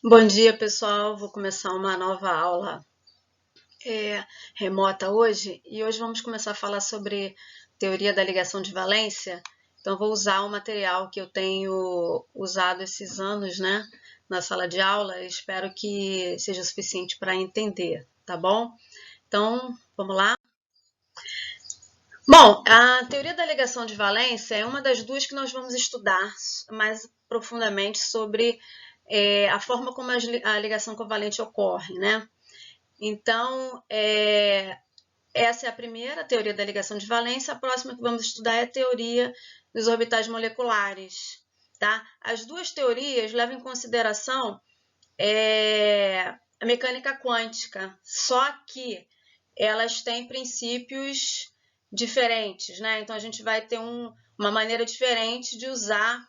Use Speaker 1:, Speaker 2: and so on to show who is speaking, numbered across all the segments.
Speaker 1: Bom dia, pessoal. Vou começar uma nova aula remota hoje e hoje vamos começar a falar sobre teoria da ligação de valência. Então, vou usar o material que eu tenho usado esses anos, né, na sala de aula. Espero que seja suficiente para entender, tá bom? Então, vamos lá. Bom, a teoria da ligação de valência é uma das duas que nós vamos estudar mais profundamente sobre a forma como a ligação covalente ocorre, né? Então, essa é a primeira teoria da ligação de valência. A próxima que vamos estudar é a teoria dos orbitais moleculares. Tá? As duas teorias levam em consideração a mecânica quântica, só que elas têm princípios diferentes, né? Então, a gente vai ter uma maneira diferente de usar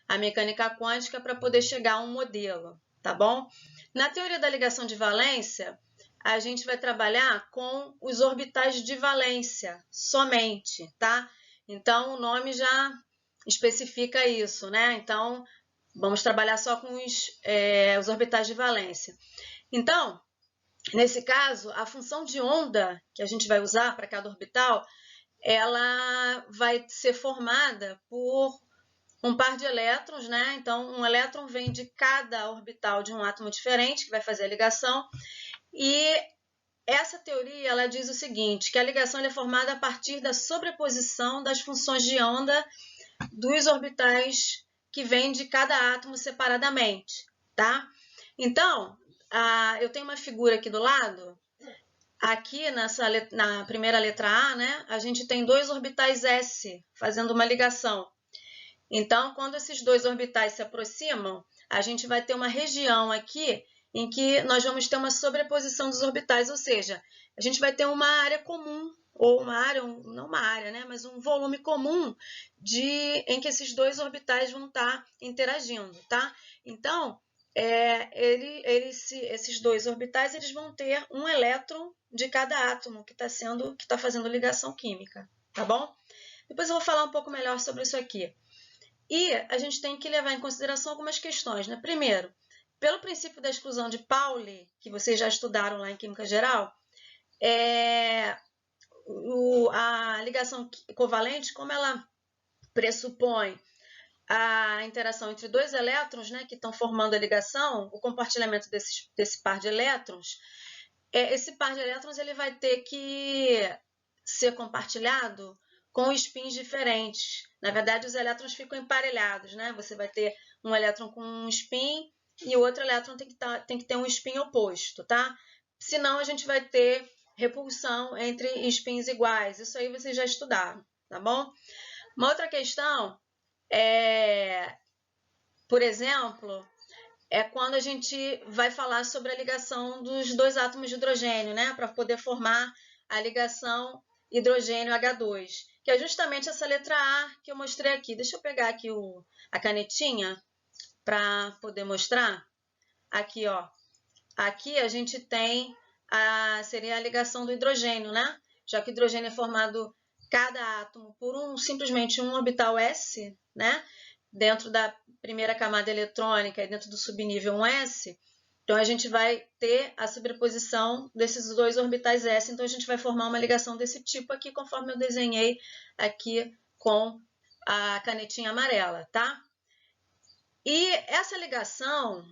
Speaker 1: a mecânica quântica para poder chegar a um modelo, tá bom? Na teoria da ligação de valência, a gente vai trabalhar com os orbitais de valência somente, tá? Então, o nome já especifica isso, né? Então, vamos trabalhar só com os orbitais de valência. Então, nesse caso, a função de onda que a gente vai usar para cada orbital, ela vai ser formada por um par de elétrons, né? Então, um elétron vem de cada orbital de um átomo diferente, que vai fazer a ligação, e essa teoria ela diz o seguinte, que a ligação é formada a partir da sobreposição das funções de onda dos orbitais que vêm de cada átomo separadamente, tá? Então, eu tenho uma figura aqui do lado. Aqui na primeira letra A, né, a gente tem dois orbitais S fazendo uma ligação. Então, quando esses dois orbitais se aproximam, a gente vai ter uma região aqui em que nós vamos ter uma sobreposição dos orbitais, ou seja, a gente vai ter uma área comum, ou uma área, não uma área, né, mas um volume comum em que esses dois orbitais vão estar interagindo, tá? Então, esses dois orbitais eles vão ter um elétron de cada átomo que está fazendo ligação química, tá bom? Depois eu vou falar um pouco melhor sobre isso aqui. E a gente tem que levar em consideração algumas questões, né? Primeiro, pelo princípio da exclusão de Pauli, que vocês já estudaram lá em Química Geral, a ligação covalente, como ela pressupõe a interação entre dois elétrons, né, que estão formando a ligação, o compartilhamento desse par de elétrons, esse par de elétrons ele vai ter que ser compartilhado com spins diferentes. Na verdade, os elétrons ficam emparelhados, né? Você vai ter um elétron com um spin e o outro elétron tem que ter um spin oposto, tá? Senão, a gente vai ter repulsão entre spins iguais. Isso aí vocês já estudaram, tá bom? Uma outra questão por exemplo, é quando a gente vai falar sobre a ligação dos dois átomos de hidrogênio, né? Para poder formar a ligação hidrogênio H2, que é justamente essa letra A que eu mostrei aqui. Deixa eu pegar aqui a canetinha para poder mostrar. Aqui, ó. Aqui a gente tem seria a ligação do hidrogênio, né? Já que o hidrogênio é formado cada átomo por simplesmente um orbital S, né? Dentro da primeira camada eletrônica e dentro do subnível 1s, então a gente vai ter a sobreposição desses dois orbitais S, então a gente vai formar uma ligação desse tipo aqui, conforme eu desenhei aqui com a canetinha amarela, tá? E essa ligação,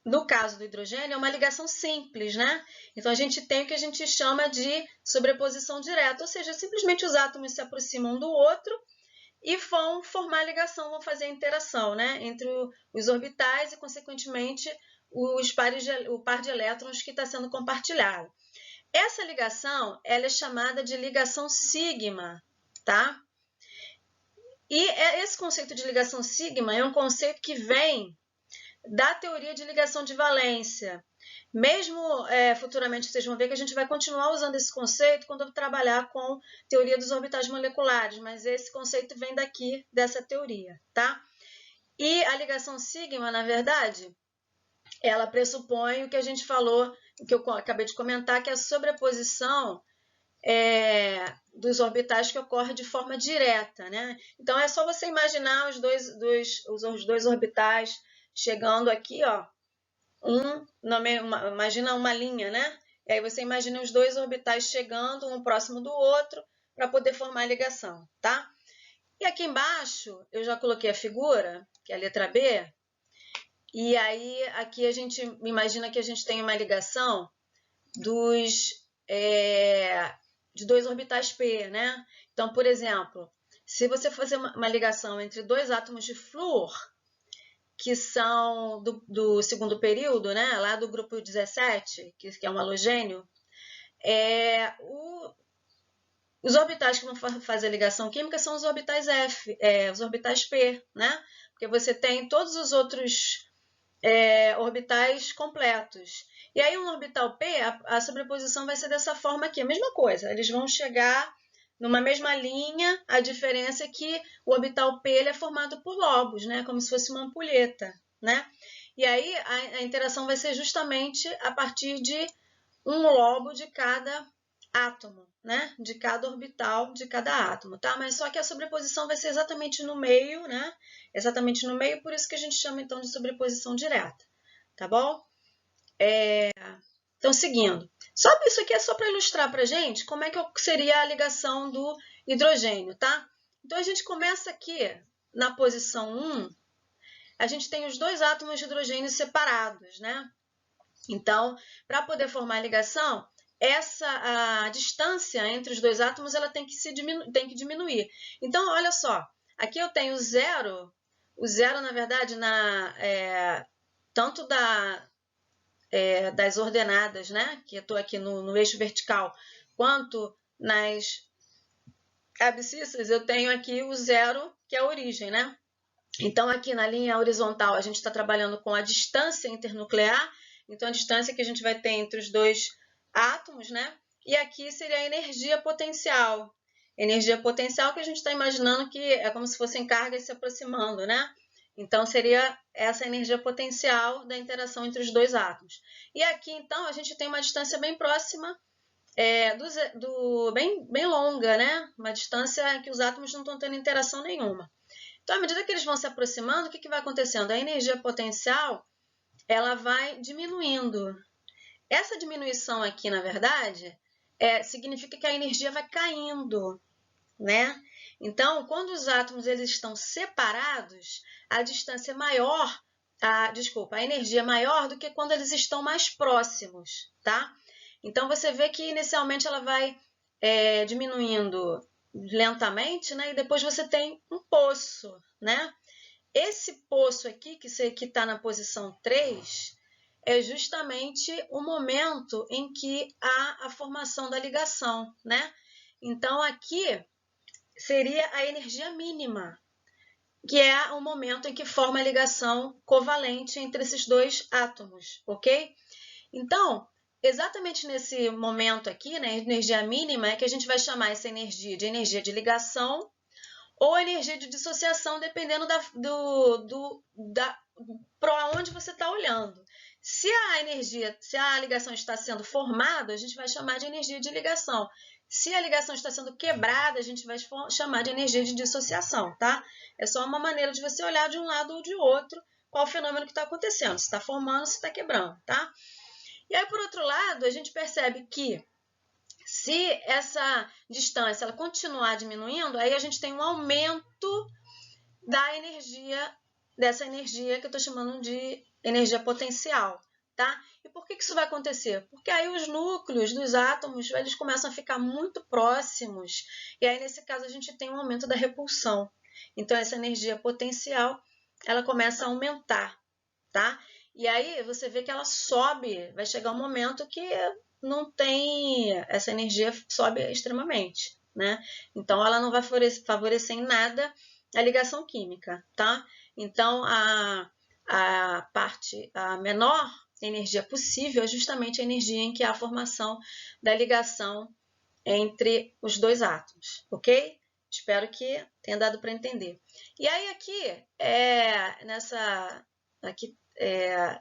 Speaker 1: no caso do hidrogênio, é uma ligação simples, né? Então a gente tem o que a gente chama de sobreposição direta, ou seja, simplesmente os átomos se aproximam um do outro e vão formar a ligação, vão fazer a interação, né, entre os orbitais e, consequentemente, o par de elétrons que está sendo compartilhado. Essa ligação ela é chamada de ligação sigma, tá? E esse conceito de ligação sigma é um conceito que vem da teoria de ligação de valência. Mesmo futuramente vocês vão ver que a gente vai continuar usando esse conceito quando eu trabalhar com teoria dos orbitais moleculares, mas esse conceito vem daqui, dessa teoria, tá? E a ligação sigma, na verdade, ela pressupõe o que a gente falou, o que eu acabei de comentar, que é a sobreposição dos orbitais que ocorre de forma direta, né? Então, é só você imaginar os dois orbitais chegando aqui, ó, imagina uma linha, né? E aí você imagina os dois orbitais chegando um próximo do outro para poder formar a ligação, tá? E aqui embaixo eu já coloquei a figura, que é a letra B, e aí aqui a gente imagina que a gente tem uma ligação de dois orbitais P, né? Então, por exemplo, se você fazer uma ligação entre dois átomos de flúor, que são do segundo período, né? Lá do grupo 17, que é um halogênio, os orbitais que vão fazer a ligação química são os orbitais os orbitais P, né? Porque você tem todos os outros orbitais completos. E aí, um orbital P, a sobreposição vai ser dessa forma aqui, a mesma coisa. Eles vão chegar numa mesma linha, a diferença é que o orbital P ele é formado por lobos, né? Como se fosse uma ampulheta, né? E aí, a interação vai ser justamente a partir de um lobo de cada átomo, né? De cada orbital de cada átomo, tá? Mas só que a sobreposição vai ser exatamente no meio, né? Exatamente no meio, por isso que a gente chama então de sobreposição direta, tá bom? Então, seguindo. Só isso aqui é só para ilustrar para a gente como é que seria a ligação do hidrogênio, tá? Então, a gente começa aqui na posição 1, a gente tem os dois átomos de hidrogênio separados, né? Então, para poder formar a ligação, a distância entre os dois átomos ela tem que diminuir. Então, olha só, aqui eu tenho o zero, na verdade, tanto das ordenadas, né, que eu estou aqui no eixo vertical, quanto nas abscissas, eu tenho aqui o zero, que é a origem, né? Então, aqui na linha horizontal, a gente está trabalhando com a distância internuclear, então a distância que a gente vai ter entre os dois átomos, né? E aqui seria a energia potencial. Energia potencial que a gente está imaginando que é como se fossem cargas se aproximando, né? Então, seria essa energia potencial da interação entre os dois átomos. E aqui, então, a gente tem uma distância bem próxima, bem longa, né? Uma distância que os átomos não estão tendo interação nenhuma. Então, à medida que eles vão se aproximando, o que vai acontecendo? A energia potencial ela vai diminuindo. Essa diminuição aqui, na verdade, significa que a energia vai caindo, né? Então, quando os átomos eles estão separados, a distância é maior, a energia é maior do que quando eles estão mais próximos, tá? Então, você vê que inicialmente ela vai diminuindo lentamente, né? E depois você tem um poço, né? Esse poço aqui, que está na posição 3, é justamente o momento em que há a formação da ligação, né? Então, aqui seria a energia mínima, que é o momento em que forma a ligação covalente entre esses dois átomos, ok? Então, exatamente nesse momento aqui, né, energia mínima, é que a gente vai chamar essa energia de ligação ou energia de dissociação, dependendo para onde você está olhando. Se a ligação está sendo formada, a gente vai chamar de energia de ligação. Se a ligação está sendo quebrada, a gente vai chamar de energia de dissociação, tá? É só uma maneira de você olhar de um lado ou de outro qual o fenômeno que está acontecendo, se está formando, se está quebrando, tá? E aí, por outro lado, a gente percebe que se essa distância ela continuar diminuindo, aí a gente tem um aumento dessa energia que eu estou chamando de energia potencial, tá? E por que isso vai acontecer? Porque aí os núcleos dos átomos eles começam a ficar muito próximos, e aí nesse caso a gente tem um aumento da repulsão. Então essa energia potencial ela começa a aumentar, tá? E aí você vê que ela sobe, vai chegar um momento que não tem, essa energia sobe extremamente, né? Então ela não vai favorecer em nada a ligação química, tá? Então a menor energia possível é justamente a energia em que há a formação da ligação entre os dois átomos, ok? Espero que tenha dado para entender. E aí aqui,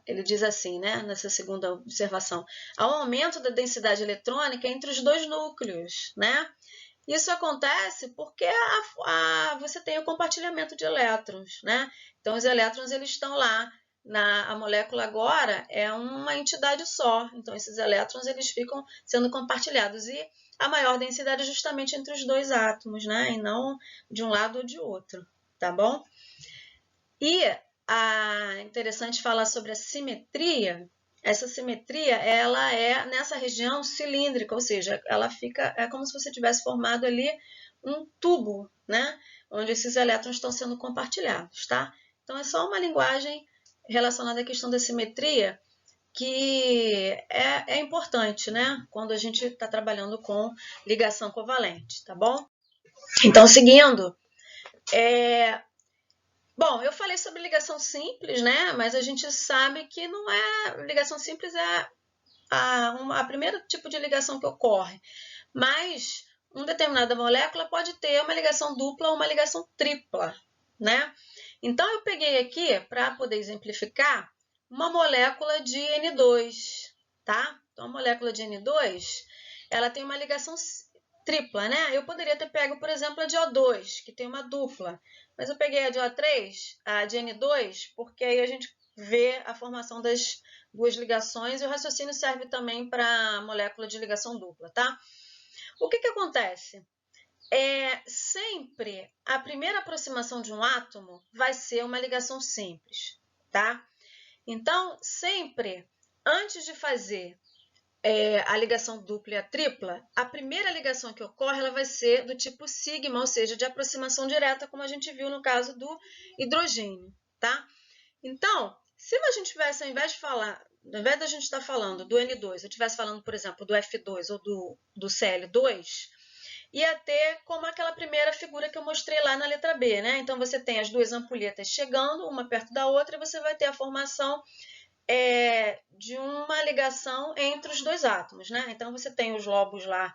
Speaker 1: ele diz assim, né, nessa segunda observação, há um aumento da densidade eletrônica entre os dois núcleos, né? Isso acontece porque você tem o compartilhamento de elétrons, né? Então, os elétrons eles estão lá a molécula agora é uma entidade só, então esses elétrons eles ficam sendo compartilhados, e a maior densidade é justamente entre os dois átomos, né? E não de um lado ou de outro, tá bom? E interessante falar sobre a simetria. Essa simetria, ela é nessa região cilíndrica, ou seja, ela fica, é como se você tivesse formado ali um tubo, né? Onde esses elétrons estão sendo compartilhados, tá? Então, é só uma linguagem relacionada à questão da simetria que é importante, né? Quando a gente está trabalhando com ligação covalente, tá bom? Então, seguindo, bom, eu falei sobre ligação simples, né? Mas a gente sabe que não é... Ligação simples é a primeiro tipo de ligação que ocorre. Mas uma determinada molécula pode ter uma ligação dupla ou uma ligação tripla, né? Então, eu peguei aqui, para poder exemplificar, uma molécula de N2, tá? Então, a molécula de N2, ela tem uma ligação tripla, né? Eu poderia ter pego, por exemplo, a de O2, que tem uma dupla. Mas eu peguei a de O3, a de N2, porque aí a gente vê a formação das duas ligações e o raciocínio serve também para a molécula de ligação dupla, tá? O que acontece? Sempre a primeira aproximação de um átomo vai ser uma ligação simples, tá? Então, sempre, antes de fazer a ligação dupla e a tripla, a primeira ligação que ocorre ela vai ser do tipo sigma, ou seja, de aproximação direta, como a gente viu no caso do hidrogênio, tá? Então, se a gente tivesse, ao invés da gente estar falando do N2, eu estivesse falando, por exemplo, do F2 ou do Cl2, ia ter como aquela primeira figura que eu mostrei lá na letra B, né? Então, você tem as duas ampulhetas chegando, uma perto da outra, e você vai ter a formação de uma ligação entre os dois átomos, né? Então, você tem os lobos lá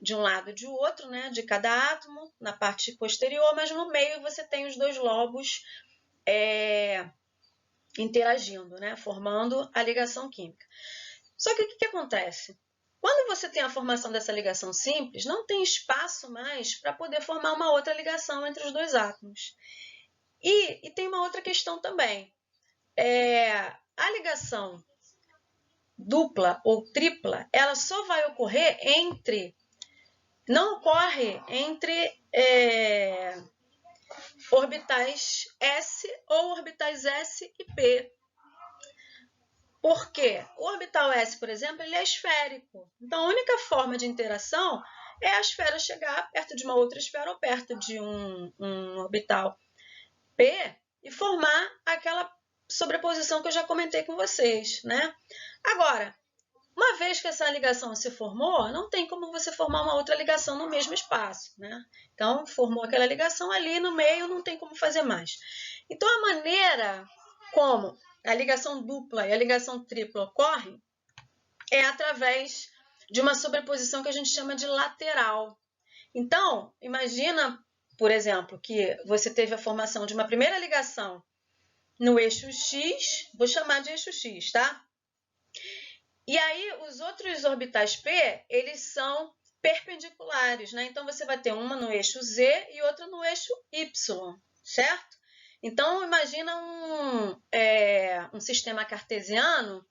Speaker 1: de um lado e de outro, né? De cada átomo, na parte posterior, mas no meio você tem os dois lobos interagindo, né? Formando a ligação química. Só que o que acontece? Quando você tem a formação dessa ligação simples, não tem espaço mais para poder formar uma outra ligação entre os dois átomos. E tem uma outra questão também. A ligação dupla ou tripla, ela só vai ocorrer não ocorre entre orbitais S ou orbitais S e P. Porque o orbital S, por exemplo, ele é esférico. Então, a única forma de interação é a esfera chegar perto de uma outra esfera ou perto de um orbital P e formar aquela sobreposição que eu já comentei com vocês, né? Agora, uma vez que essa ligação se formou, não tem como você formar uma outra ligação no mesmo espaço, né? Então, formou aquela ligação ali no meio, não tem como fazer mais. Então, a maneira como a ligação dupla e a ligação tripla ocorrem é através de uma sobreposição que a gente chama de lateral. Então, imagina, por exemplo, que você teve a formação de uma primeira ligação no eixo X, vou chamar de eixo X, tá? E aí, os outros orbitais P, eles são perpendiculares, né? Então, você vai ter uma no eixo Z e outra no eixo Y, certo? Então, imagina um sistema cartesiano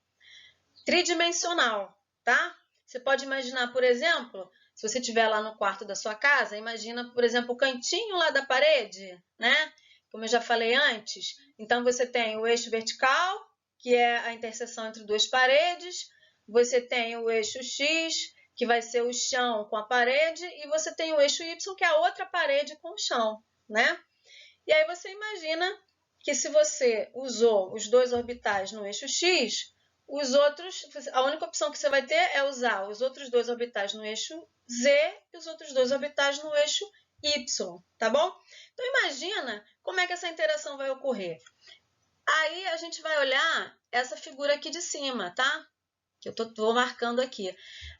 Speaker 1: tridimensional, tá? Você pode imaginar, por exemplo, se você estiver lá no quarto da sua casa, imagina, por exemplo, o cantinho lá da parede, né? Como eu já falei antes. Então, você tem o eixo vertical, que é a interseção entre duas paredes. Você tem o eixo X, que vai ser o chão com a parede. E você tem o eixo Y, que é a outra parede com o chão, né? E aí você imagina que se você usou os dois orbitais no eixo X, a única opção que você vai ter é usar os outros dois orbitais no eixo Z e os outros dois orbitais no eixo Y, tá bom? Então, imagina como é que essa interação vai ocorrer. Aí, a gente vai olhar essa figura aqui de cima, tá? Que eu tô marcando aqui.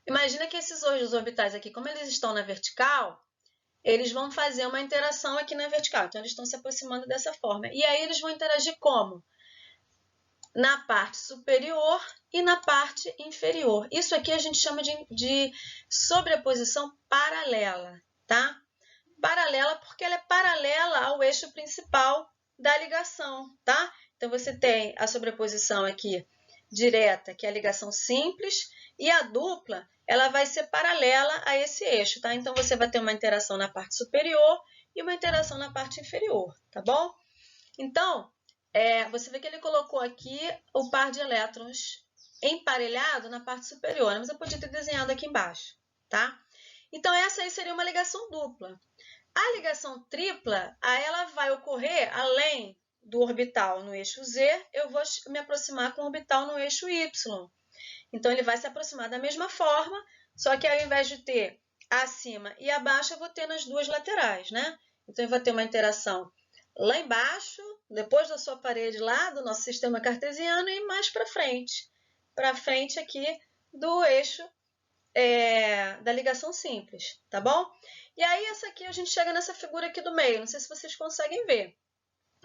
Speaker 1: Imagina que esses dois orbitais aqui, como eles estão na vertical, eles vão fazer uma interação aqui na vertical. Então, eles estão se aproximando dessa forma. E aí, eles vão interagir como? Na parte superior e na parte inferior. Isso aqui a gente chama de sobreposição paralela, tá? Paralela porque ela é paralela ao eixo principal da ligação, tá? Então, você tem a sobreposição aqui direta, que é a ligação simples, e a dupla, ela vai ser paralela a esse eixo, tá? Então, você vai ter uma interação na parte superior e uma interação na parte inferior, tá bom? Então, você vê que ele colocou aqui o par de elétrons emparelhado na parte superior, mas eu podia ter desenhado aqui embaixo, tá? Então, essa aí seria uma ligação dupla. A ligação tripla, ela vai ocorrer além do orbital no eixo Z, eu vou me aproximar com o orbital no eixo Y. Então, ele vai se aproximar da mesma forma, só que ao invés de ter acima e abaixo, eu vou ter nas duas laterais, né? Então, eu vou ter uma interação lá embaixo, depois da sua parede lá, do nosso sistema cartesiano, e mais para frente aqui do eixo da ligação simples, tá bom? E aí, essa aqui, a gente chega nessa figura aqui do meio, não sei se vocês conseguem ver.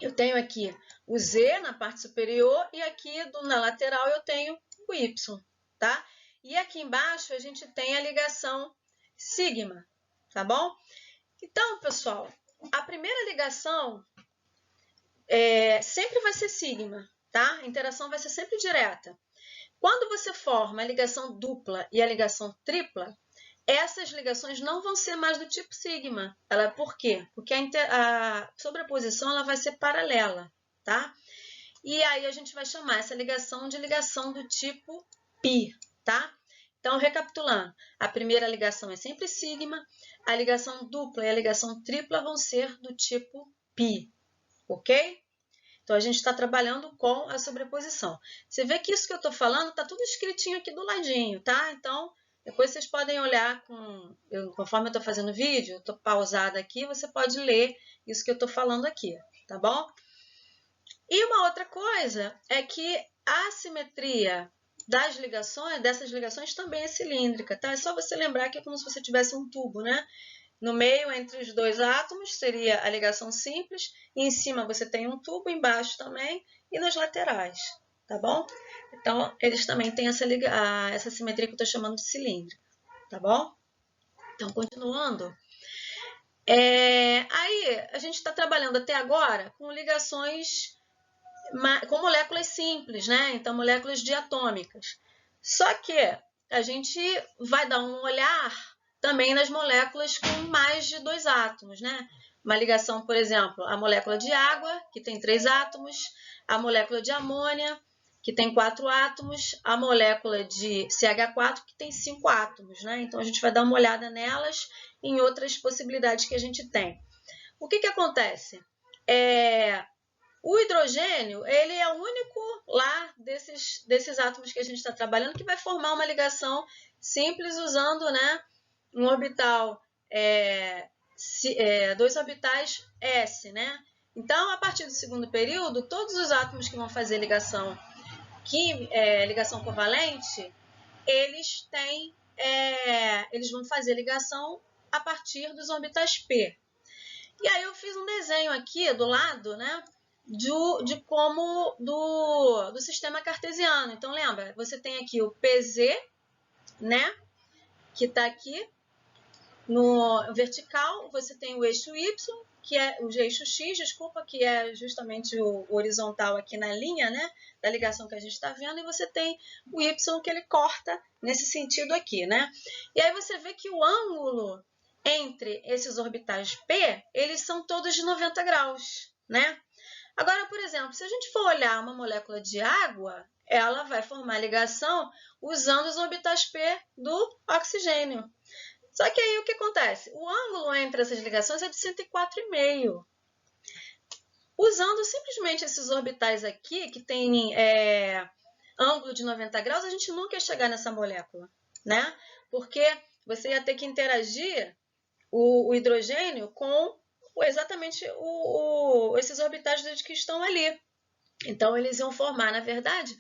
Speaker 1: Eu tenho aqui o Z na parte superior e aqui na lateral eu tenho o Y, tá? E aqui embaixo a gente tem a ligação sigma, tá bom? Então, pessoal, a primeira ligação sempre vai ser sigma, tá? A interação vai ser sempre direta. Quando você forma a ligação dupla e a ligação tripla, essas ligações não vão ser mais do tipo sigma. Por quê? Porque a sobreposição ela vai ser paralela, tá? E aí a gente vai chamar essa ligação de ligação do tipo π, tá? Então, recapitulando, a primeira ligação é sempre sigma, a ligação dupla e a ligação tripla vão ser do tipo π, ok? Então, a gente está trabalhando com a sobreposição. Você vê que isso que eu estou falando está tudo escritinho aqui do ladinho, tá? Então, depois vocês podem olhar conforme eu estou fazendo o vídeo, eu estou pausada aqui, você pode ler isso que eu estou falando aqui, tá bom? E uma outra coisa é que a simetria dessas ligações também é cilíndrica, tá? É só você lembrar que é como se você tivesse um tubo, né? No meio, entre os dois átomos, seria a ligação simples, e em cima você tem um tubo, embaixo também, e nas laterais, tá bom? Então, eles também têm essa simetria que eu estou chamando de cilíndrica, tá bom? Então, continuando. Aí, a gente está trabalhando até agora com ligações com moléculas simples, né? Então, moléculas diatômicas. Só que a gente vai dar um olhar também nas moléculas com mais de 2 átomos, né? Uma ligação, por exemplo, a molécula de água, que tem 3 átomos, a molécula de amônia, que tem 4 átomos, a molécula de CH4, que tem 5 átomos, né? Então, a gente vai dar uma olhada nelas e em outras possibilidades que a gente tem. O que acontece? O hidrogênio, ele é o único lá desses átomos que a gente está trabalhando que vai formar uma ligação simples usando, né, um orbital, 2 orbitais S, né? Então, a partir do segundo período, todos os átomos que vão fazer ligação covalente, eles vão fazer ligação a partir dos orbitais P. E aí eu fiz um desenho aqui do lado, né, do sistema cartesiano. Então, lembra, você tem aqui o PZ, né, que está aqui no vertical, você tem o eixo Y, que é o eixo X, desculpa, que é justamente o horizontal aqui na linha, né, da ligação que a gente está vendo, e você tem o Y que ele corta nesse sentido aqui, né. E aí você vê que o ângulo entre esses orbitais P, eles são todos de 90 graus, né. Agora, por exemplo, se a gente for olhar uma molécula de água, ela vai formar ligação usando os orbitais P do oxigênio. Só que aí o que acontece? O ângulo entre essas ligações é de 104,5. Usando simplesmente esses orbitais aqui, que tem ângulo de 90 graus, a gente nunca ia chegar nessa molécula, né? Porque você ia ter que interagir o hidrogênio com exatamente esses orbitais que estão ali. Então, eles iam formar, na verdade,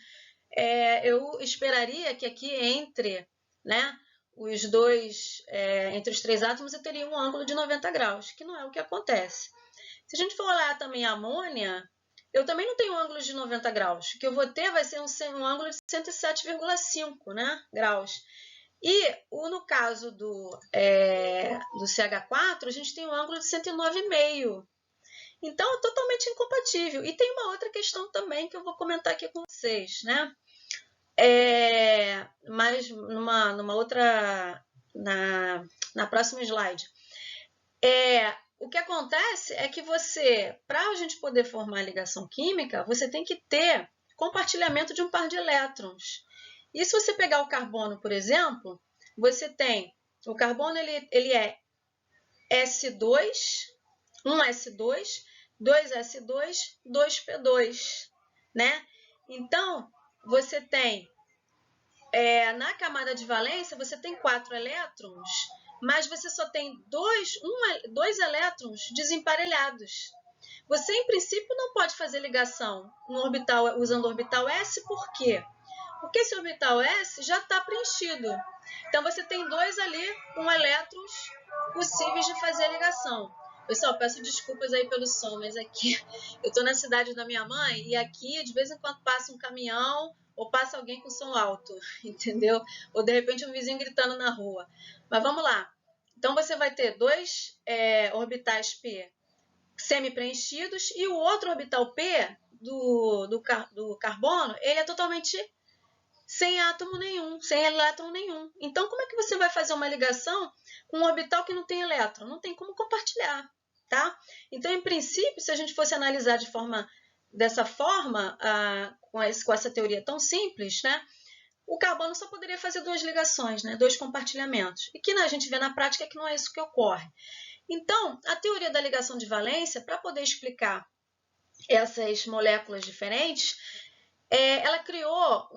Speaker 1: eu esperaria que aqui entre, né, os dois, entre os 3 átomos, eu teria um ângulo de 90 graus, que não é o que acontece. Se a gente for olhar também a amônia, eu também não tenho ângulo de 90 graus. O que eu vou ter vai ser um ângulo de 107,5, né, graus. E no caso do CH4, a gente tem um ângulo de 109,5. Então, é totalmente incompatível. E tem uma outra questão também que eu vou comentar aqui com vocês, né? Mas numa outra, na próxima slide. O que acontece é que para a gente poder formar ligação química, você tem que ter compartilhamento de um par de elétrons. E se você pegar o carbono, por exemplo, você tem, o carbono ele é S2, um S2, 2S2, 2P2, né? Então, você tem, na camada de valência, você tem 4 elétrons, mas você só tem dois elétrons desemparelhados. Você, em princípio, não pode fazer ligação no orbital, usando o orbital S, por quê? Porque esse orbital S já está preenchido. Então, você tem dois ali com elétrons possíveis de fazer a ligação. Pessoal, peço desculpas aí pelo som, mas aqui eu estou na cidade da minha mãe e aqui, de vez em quando, passa um caminhão ou passa alguém com som alto, entendeu? Ou, de repente, um vizinho gritando na rua. Mas vamos lá. Então, você vai ter dois orbitais P semi-preenchidos e o outro orbital P do carbono, ele é totalmente sem átomo nenhum, sem elétron nenhum. Então, como é que você vai fazer uma ligação com um orbital que não tem elétron? Não tem como compartilhar, tá? Então, em princípio, se a gente fosse analisar dessa forma, com essa teoria tão simples, né? O carbono só poderia fazer duas ligações, né? Dois compartilhamentos. E que a gente vê na prática que não é isso que ocorre. Então, a teoria da ligação de valência, para poder explicar essas moléculas diferentes, ela criou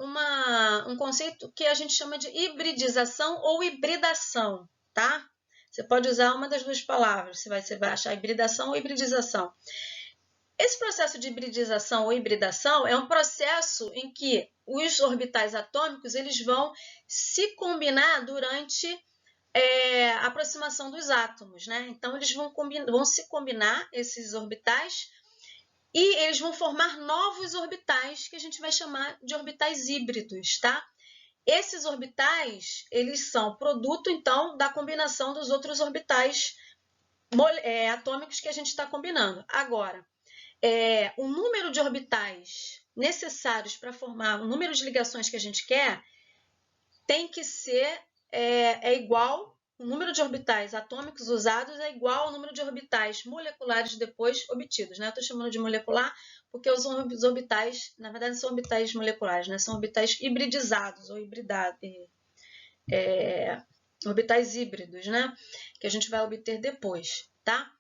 Speaker 1: um conceito que a gente chama de hibridização ou hibridação, tá? Você pode usar uma das duas palavras, você vai achar hibridação ou hibridização. Esse processo de hibridização ou hibridação é um processo em que os orbitais atômicos eles vão se combinar durante a aproximação dos átomos, né? Então, eles vão se combinar, esses orbitais, e eles vão formar novos orbitais, que a gente vai chamar de orbitais híbridos, tá? Esses orbitais, eles são produto, então, da combinação dos outros orbitais atômicos que a gente está combinando. Agora, o número de orbitais necessários para formar o número de ligações que a gente quer tem que ser igual, o número de orbitais atômicos usados é igual ao número de orbitais moleculares depois obtidos, né? Eu estou chamando de molecular porque os orbitais, na verdade, não são orbitais moleculares, né? São orbitais hibridizados ou orbitais híbridos, né? Que a gente vai obter depois, tá?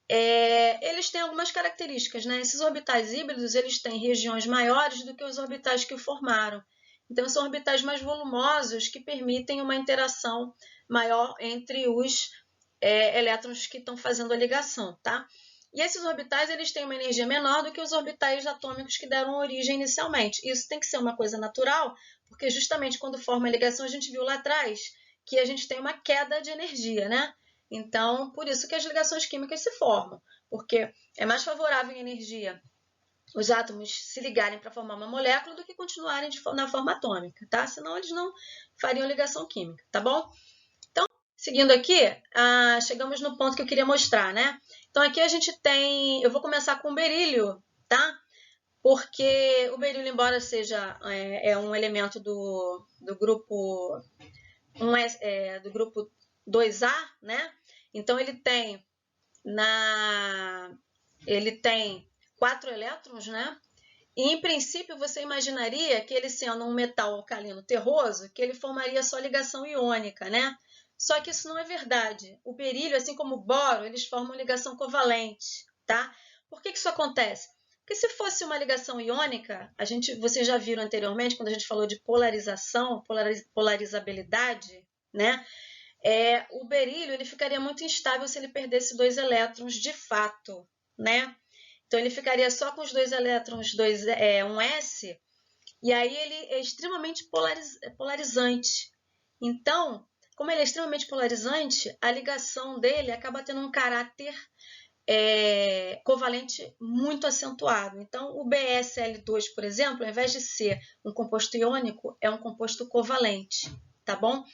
Speaker 1: Eles têm algumas características, né? Esses orbitais híbridos, eles têm regiões maiores do que os orbitais que o formaram. Então, são orbitais mais volumosos que permitem uma interação maior entre os elétrons que estão fazendo a ligação, tá? E esses orbitais, eles têm uma energia menor do que os orbitais atômicos que deram origem inicialmente. Isso tem que ser uma coisa natural, porque justamente quando forma a ligação, a gente viu lá atrás que a gente tem uma queda de energia, né? Então, por isso que as ligações químicas se formam, porque é mais favorável em energia os átomos se ligarem para formar uma molécula do que continuarem na forma atômica, tá? Senão eles não fariam ligação química, tá bom? Então, seguindo aqui, chegamos no ponto que eu queria mostrar, né? Então, aqui a gente tem... Eu vou começar com o berílio, tá? Porque o berílio, embora seja um elemento do grupo... do grupo 2A, né? Então, ele tem 4 elétrons, né? E, em princípio, você imaginaria que ele sendo um metal alcalino terroso, que ele formaria só ligação iônica, né? Só que isso não é verdade. O berílio, assim como o boro, eles formam ligação covalente, tá? Por que isso acontece? Porque se fosse uma ligação iônica, vocês já viram anteriormente, quando a gente falou de polarização, polarizabilidade, né? O berílio ele ficaria muito instável se ele perdesse 2 elétrons de fato, né? Então, ele ficaria só com os 2 elétrons, um S, e aí ele é extremamente polarizante. Então, como ele é extremamente polarizante, a ligação dele acaba tendo um caráter covalente muito acentuado. Então, o BSL2, por exemplo, ao invés de ser um composto iônico, é um composto covalente, tá bom?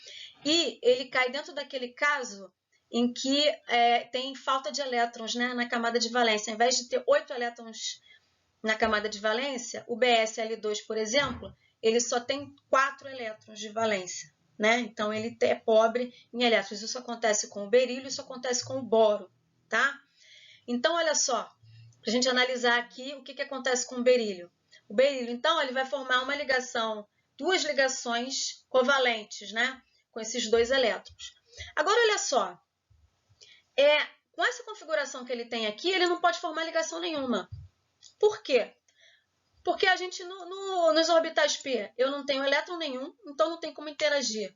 Speaker 1: E ele cai dentro daquele caso em que tem falta de elétrons, né, na camada de valência. Ao invés de ter 8 elétrons na camada de valência, o BsL2, por exemplo, ele só tem 4 elétrons de valência, né? Então, ele é pobre em elétrons. Isso acontece com o berílio, isso acontece com o boro, tá? Então, olha só, para a gente analisar aqui o que acontece com o berílio. O berílio, então, ele vai formar uma ligação, duas ligações covalentes, né? Com esses 2 elétrons. Agora, olha só, com essa configuração que ele tem aqui, ele não pode formar ligação nenhuma. Por quê? Porque a gente, nos orbitais P, eu não tenho elétron nenhum, então não tem como interagir.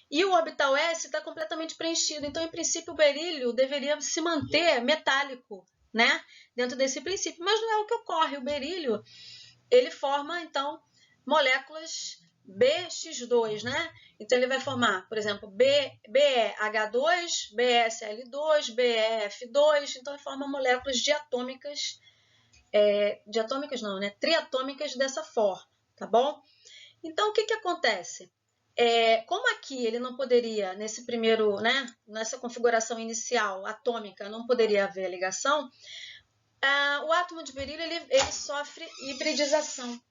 Speaker 1: E o orbital S está completamente preenchido, então, em princípio, o berílio deveria se manter metálico, né? Dentro desse princípio, mas não é o que ocorre. O berílio, ele forma, então, moléculas BX2, né? Então, ele vai formar, por exemplo, BeH2, BsL2, BeF2, então, ele forma moléculas diatômicas, triatômicas dessa forma, tá bom? Então, o que acontece? Como aqui ele não poderia, nesse primeiro, né, nessa configuração inicial atômica, não poderia haver ligação, o átomo de berílio ele sofre hibridização.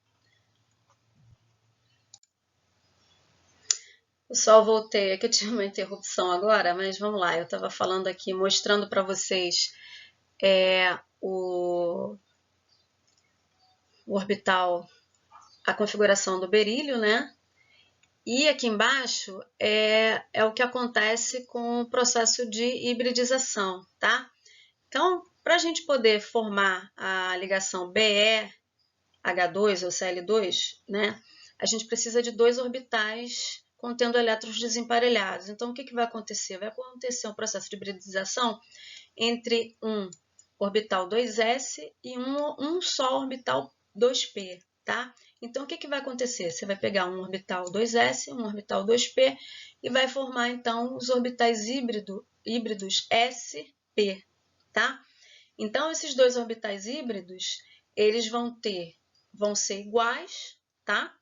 Speaker 1: Pessoal, voltei, é que eu tive uma interrupção agora, mas vamos lá, eu estava falando aqui, mostrando para vocês o orbital, a configuração do berílio, né? E aqui embaixo é o que acontece com o processo de hibridização, tá? Então, para a gente poder formar a ligação BeH2 ou Cl2, né, a gente precisa de 2 orbitais contendo elétrons desemparelhados. Então, o que vai acontecer? Vai acontecer um processo de hibridização entre um orbital 2s e um só orbital 2p, tá? Então, o que vai acontecer? Você vai pegar um orbital 2s, um orbital 2p e vai formar, então, os orbitais híbridos sp, tá? Então, esses 2 orbitais híbridos, eles vão ser iguais, tá?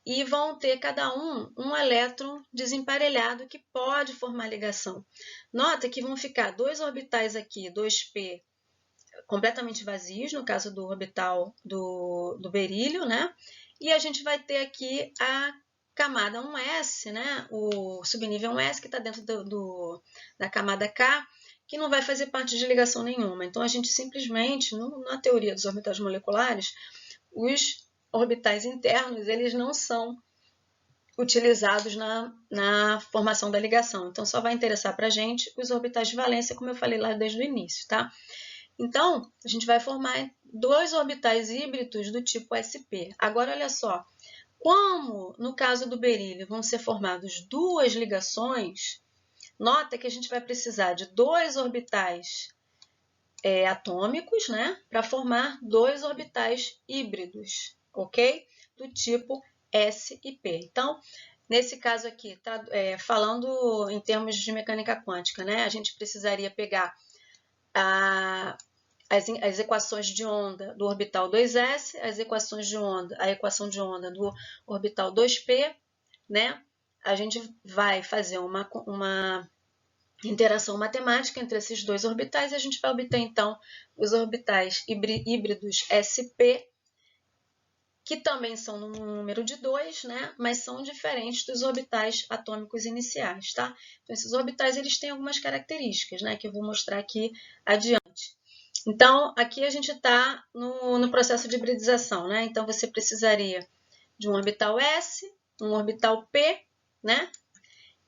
Speaker 1: E vão ter cada um elétron desemparelhado que pode formar ligação. Nota que vão ficar 2 orbitais aqui, 2p, completamente vazios, no caso do orbital do berílio, né? E a gente vai ter aqui a camada 1s, né? O subnível 1s, que está dentro da camada K, que não vai fazer parte de ligação nenhuma. Então, a gente simplesmente, na teoria dos orbitais moleculares, os orbitais internos, eles não são utilizados na formação da ligação. Então, só vai interessar para a gente os orbitais de valência, como eu falei lá desde o início, tá? Então, a gente vai formar 2 orbitais híbridos do tipo sp. Agora, olha só, como no caso do berílio vão ser formadas 2 ligações, nota que a gente vai precisar de 2 orbitais atômicos, né, para formar 2 orbitais híbridos, ok? Do tipo S e P. Então, nesse caso aqui, falando em termos de mecânica quântica, né, a gente precisaria pegar as equações de onda do orbital 2s, a equação de onda do orbital 2p, né? A gente vai fazer uma interação matemática entre esses 2 orbitais e a gente vai obter, então, os orbitais híbridos sp, que também são no número de 2, né? Mas são diferentes dos orbitais atômicos iniciais, tá? Então, esses orbitais eles têm algumas características, né? Que eu vou mostrar aqui adiante. Então, aqui a gente está no processo de hibridização, né? Então, você precisaria de um orbital S, um orbital P, né?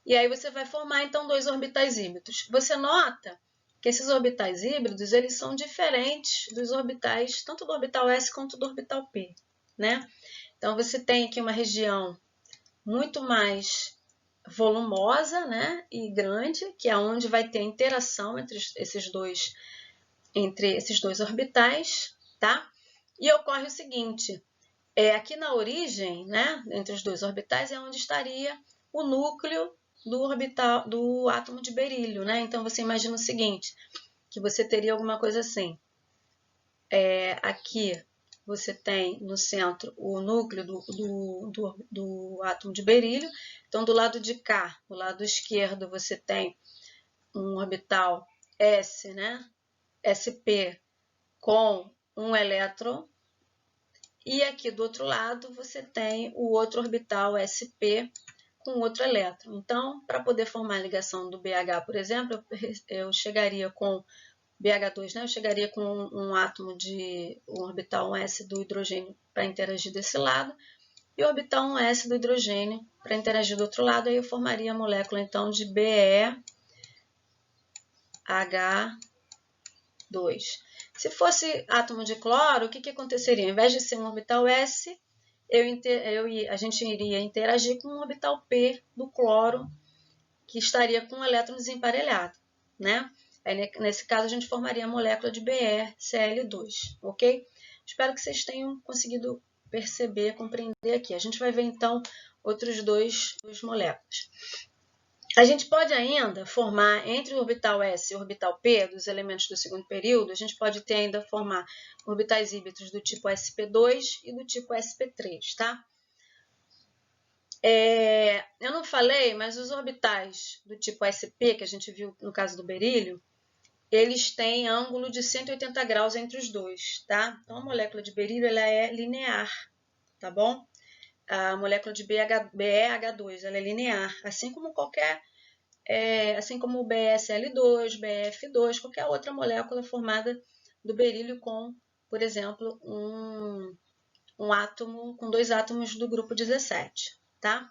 Speaker 1: E aí você vai formar, então, 2 orbitais híbridos. Você nota que esses orbitais híbridos, eles são diferentes dos orbitais, tanto do orbital S quanto do orbital P, né? Então, você tem aqui uma região muito mais volumosa, né? E grande, que é onde vai ter a interação entre esses dois orbitais, tá? E ocorre o seguinte, aqui na origem, né, entre os 2 orbitais, é onde estaria o núcleo do átomo de berílio, né? Então, você imagina o seguinte, que você teria alguma coisa assim. Aqui você tem no centro o núcleo do átomo de berílio. Então, do lado de cá, do lado esquerdo, você tem um orbital S, né? sp com um elétron, e aqui do outro lado você tem o outro orbital sp com outro elétron. Então, para poder formar a ligação do BH, por exemplo, eu chegaria com BH2, né? Eu chegaria com um átomo de um orbital 1s do hidrogênio para interagir desse lado e o orbital 1s do hidrogênio para interagir do outro lado, aí eu formaria a molécula então de BeH2. Se fosse átomo de cloro, o que aconteceria? Ao invés de ser um orbital S, a gente iria interagir com um orbital P do cloro, que estaria com um elétron desemparelhado, né? Aí, nesse caso, a gente formaria a molécula de BeCl2, ok? Espero que vocês tenham conseguido perceber, compreender aqui. A gente vai ver, então, outros duas moléculas. A gente pode ainda formar, entre o orbital S e o orbital P, dos elementos do segundo período, a gente pode ter ainda formar orbitais híbridos do tipo sp2 e do tipo sp3, tá? Eu não falei, mas os orbitais do tipo sp, que a gente viu no caso do berílio, eles têm ângulo de 180 graus entre os dois, tá? Então, a molécula de berílio ela é linear, tá bom? A molécula de BeH2 ela é linear, assim como assim como o BeCl2, BeF2, qualquer outra molécula formada do berílio com, por exemplo, um átomo com dois átomos do grupo 17, tá?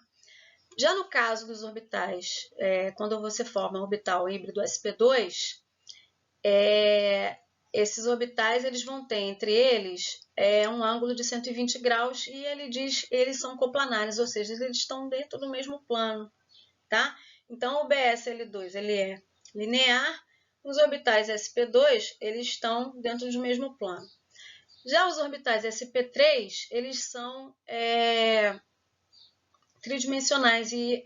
Speaker 1: Já no caso dos orbitais, quando você forma um orbital híbrido sp2, esses orbitais eles vão ter entre eles um ângulo de 120 graus e ele diz eles são coplanares, ou seja, eles estão dentro do mesmo plano, tá? Então, o BeCl2 ele é linear, os orbitais sp2 eles estão dentro do mesmo plano. Já os orbitais sp3 eles são tridimensionais e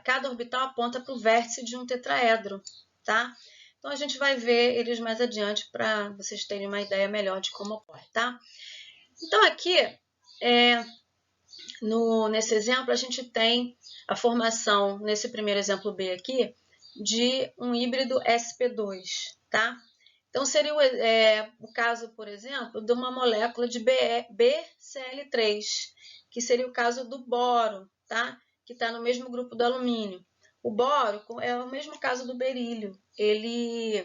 Speaker 1: cada orbital aponta para o vértice de um tetraedro, tá? Então, a gente vai ver eles mais adiante para vocês terem uma ideia melhor de como ocorre, tá? Então, aqui, nesse exemplo, a gente tem a formação, nesse primeiro exemplo B aqui, de um híbrido sp2, tá? Então, seria o caso, por exemplo, de uma molécula de BCl3, que seria o caso do boro, tá? Que está no mesmo grupo do alumínio. O boro é o mesmo caso do berílio. Ele,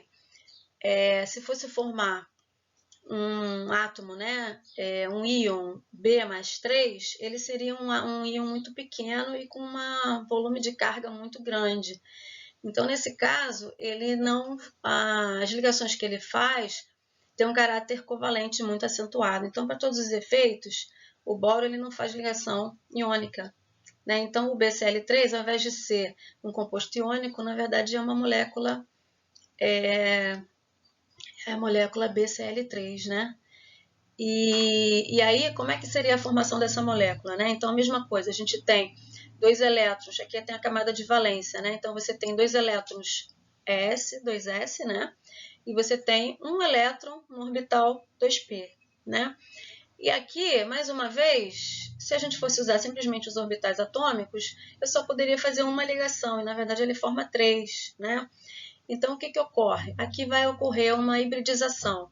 Speaker 1: se fosse formar um átomo, né, um íon B mais 3, ele seria um íon muito pequeno e com um volume de carga muito grande. Então, nesse caso, ele não, as ligações que ele faz têm um caráter covalente muito acentuado. Então, para todos os efeitos, o boro ele não faz ligação iônica, né? Então, o BCl3, ao invés de ser um composto iônico, na verdade é uma molécula, a molécula BCl3, né? E aí, como é que seria a formação dessa molécula, né? Então, a mesma coisa, a gente tem dois elétrons, aqui tem a camada de valência, né? Então, você tem dois elétrons S, 2S, né? E você tem um elétron no orbital 2p, né? E aqui, mais uma vez, se a gente fosse usar simplesmente os orbitais atômicos, eu só poderia fazer uma ligação, e na verdade ele forma 3, né? Então, o que ocorre? Aqui vai ocorrer uma hibridização.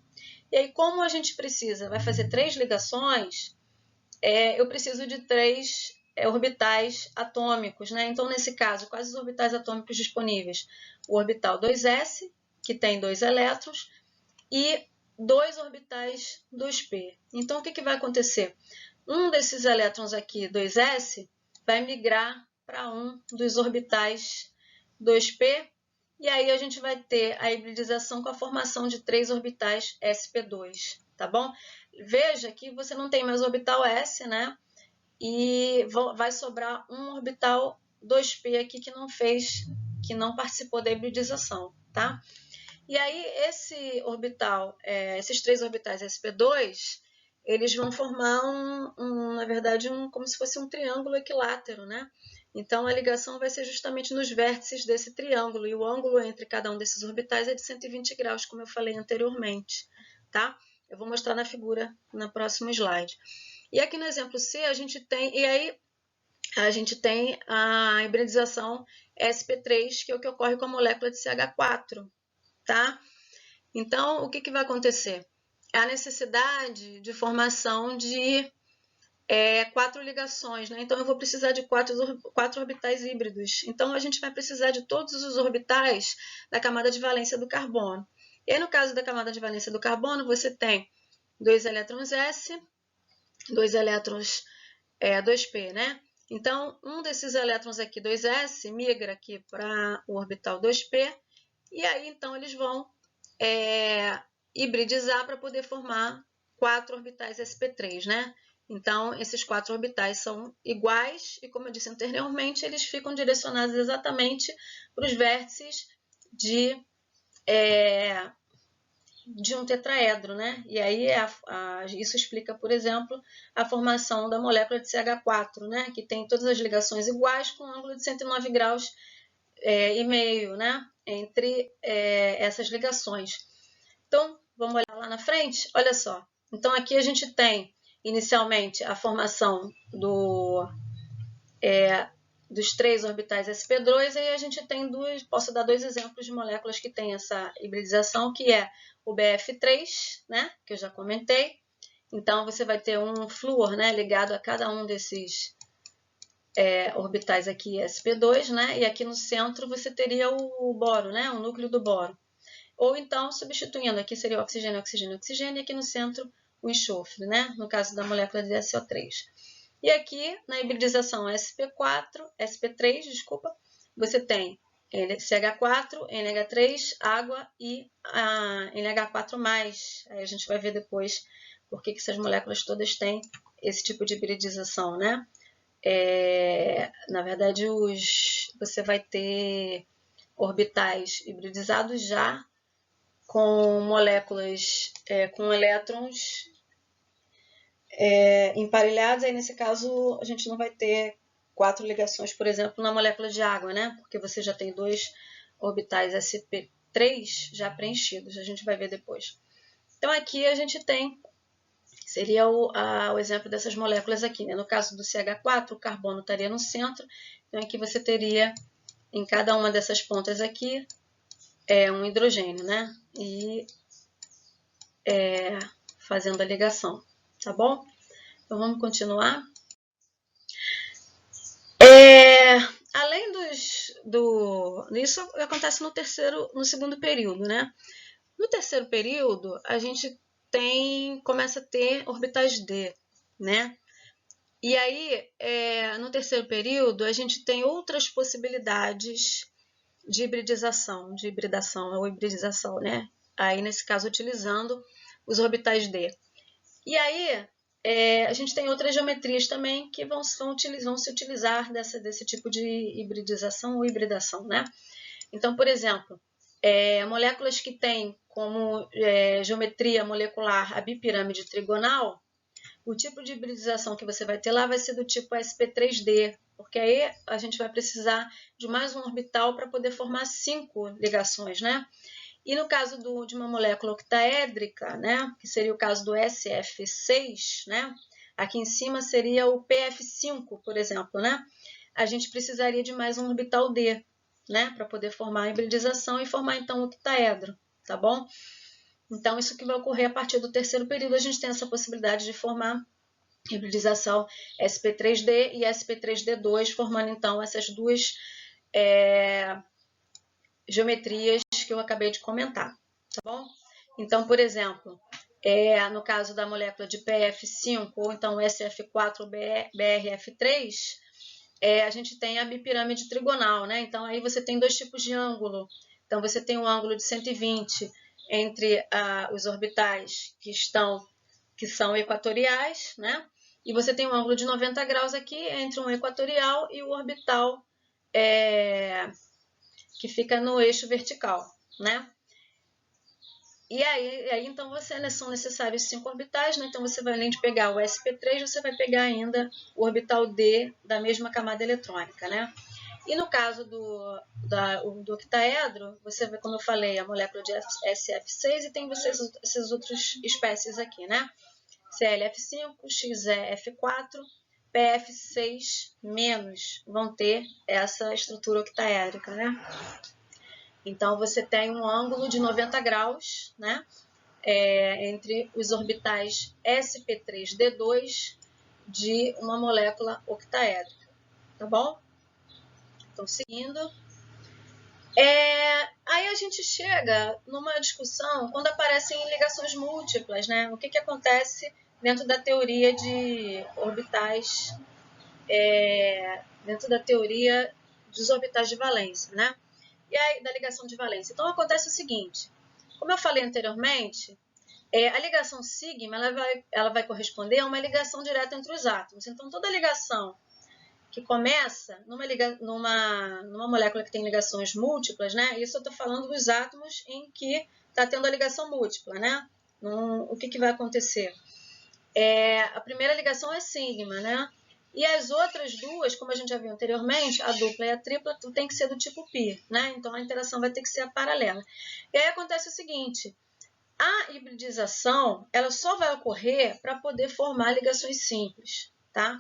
Speaker 1: E aí, como a gente vai fazer 3 ligações, eu preciso de 3 orbitais atômicos, né? Então, nesse caso, quais os orbitais atômicos disponíveis? O orbital 2s, que tem 2 elétrons, e 2 orbitais 2p. Então, o que vai acontecer? Um desses elétrons aqui, 2s, vai migrar para um dos orbitais 2p, e aí a gente vai ter a hibridização com a formação de 3 orbitais sp2, tá bom? Veja que você não tem mais orbital s, né? E vai sobrar um orbital 2p aqui que não participou da hibridização, tá? E aí esse orbital, esses 3 orbitais sp2, eles vão formar na verdade, como se fosse um triângulo equilátero, né? Então, a ligação vai ser justamente nos vértices desse triângulo, e o ângulo entre cada um desses orbitais é de 120 graus, como eu falei anteriormente, tá? Eu vou mostrar na figura no próximo slide. E aqui no exemplo C, a gente tem... E aí, a gente tem a hibridização sp3, que é o que ocorre com a molécula de CH4, tá? Então, o que vai acontecer? É a necessidade de formação de 4 ligações, né? Então, eu vou precisar de 4 orbitais híbridos. Então, a gente vai precisar de todos os orbitais da camada de valência do carbono. E aí, no caso da camada de valência do carbono, você tem 2 elétrons S, 2 elétrons 2p, né? Então, um desses elétrons aqui, 2s, migra aqui para o orbital 2p, e aí, então, eles vão hibridizar para poder formar 4 orbitais sp3, né? Então, esses 4 orbitais são iguais, e como eu disse anteriormente, eles ficam direcionados exatamente para os vértices de um tetraedro, né? E aí isso explica, por exemplo, a formação da molécula de CH4, né? Que tem todas as ligações iguais com um ângulo de 109 graus e meio, né? Entre essas ligações. Então, vamos olhar lá na frente? Olha só. Então, aqui a gente tem, inicialmente, a formação dos 3 orbitais sp2, e aí a gente tem posso dar 2 exemplos de moléculas que têm essa hibridização, que é o BF3, né, que eu já comentei. Então, você vai ter um flúor, né, ligado a cada um desses orbitais aqui sp2, né, e aqui no centro você teria o boro, né, o núcleo do boro. Ou então, substituindo, aqui seria oxigênio, oxigênio, oxigênio, e aqui no centro o enxofre, né, no caso da molécula de SO3. E aqui, na hibridização sp3, desculpa, você tem CH4, NH3, água e NH4+. Aí a gente vai ver depois por que essas moléculas todas têm esse tipo de hibridização, né? Na verdade, você vai ter orbitais hibridizados já com moléculas com elétrons emparelhados. Aí nesse caso a gente não vai ter 4 ligações, por exemplo, na molécula de água, né? Porque você já tem 2 orbitais sp3 já preenchidos, a gente vai ver depois. Então aqui a gente tem, seria o exemplo dessas moléculas aqui, né? No caso do CH4, o carbono estaria no centro, então aqui você teria em cada uma dessas pontas aqui um hidrogênio, né? E fazendo a ligação, tá bom? Então vamos continuar. Além isso acontece no segundo período, né? No terceiro período, a gente começa a ter orbitais D, né? E aí, no terceiro período, a gente tem outras possibilidades de hibridação, né? Aí, nesse caso, utilizando os orbitais D. E aí, a gente tem outras geometrias também que vão se utilizar desse tipo de hibridização ou hibridação, né? Então, por exemplo, moléculas que têm como geometria molecular a bipirâmide trigonal, o tipo de hibridização que você vai ter lá vai ser do tipo sp3d, porque aí a gente vai precisar de mais um orbital para poder formar 5 ligações, né? E no caso de uma molécula octaédrica, né, que seria o caso do SF6, né, aqui em cima seria o PF5, por exemplo, né, a gente precisaria de mais um orbital D, né, para poder formar a hibridização e formar então o octaedro, tá bom? Então, isso que vai ocorrer a partir do terceiro período, a gente tem essa possibilidade de formar hibridização sp3d e sp3d2, formando então essas duas geometrias que eu acabei de comentar, tá bom? Então, por exemplo, no caso da molécula de PF5 ou então SF4-BRF3, a gente tem a bipirâmide trigonal, né? Então, aí você tem 2 tipos de ângulo. Então, você tem um ângulo de 120 entre os orbitais que são equatoriais, né? E você tem um ângulo de 90 graus aqui entre um equatorial e o orbital que fica no eixo vertical, né? E aí então são necessários 5 orbitais, né? Então você vai, além de pegar o sp3, você vai pegar ainda o orbital D da mesma camada eletrônica, né? E no caso do octaedro, você vê, como eu falei, a molécula de SF6 e tem essas outras espécies aqui, né? ClF5, XeF4, PF6- vão ter essa estrutura octaédrica, né? Então, você tem um ângulo de 90 graus, né? Entre os orbitais sp3d2 de uma molécula octaédrica, tá bom? Então, seguindo. Aí a gente chega numa discussão quando aparecem ligações múltiplas, né? O que acontece dentro da teoria de orbitais, dentro da teoria dos orbitais de valência, né? E aí, da ligação de valência. Então, acontece o seguinte, como eu falei anteriormente, a ligação sigma ela vai corresponder a uma ligação direta entre os átomos. Então, toda ligação que começa numa molécula que tem ligações múltiplas, né? Isso eu estou falando dos átomos em que está tendo a ligação múltipla, né? O que vai acontecer? A primeira ligação é sigma, né? E as outras duas, como a gente já viu anteriormente, a dupla e a tripla, tem que ser do tipo π, né? Então, a interação vai ter que ser a paralela. E aí acontece o seguinte, a hibridização ela só vai ocorrer para poder formar ligações simples, tá?